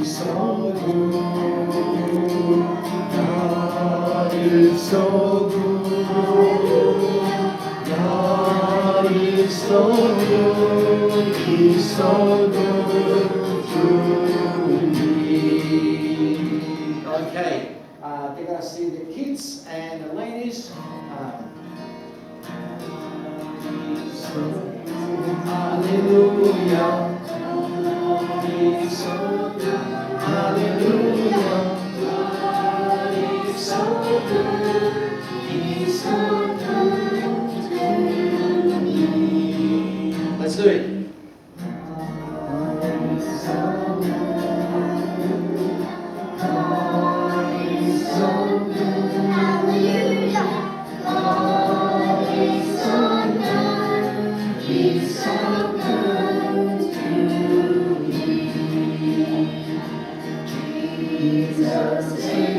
so good. God is so good. God is so good. He's so good to me. Okay, they're going to see the kids and the ladies. Hallelujah. He's so good. Hallelujah. God is so good. He's so good to me. Let's do it. Jesus.